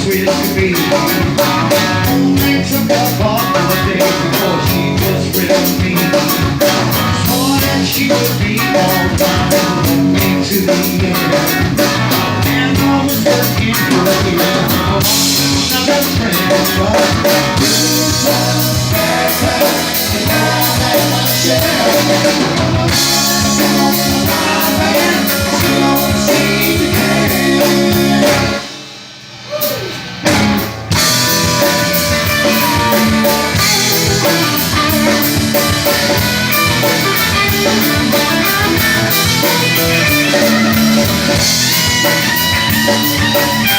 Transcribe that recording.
Sweet as could be. Only took up all the day before she was rid of me. Swore that she would be all mine, left me to the end. And I was looking for you. I wanted another friend, but you was better, and I had my share. Thank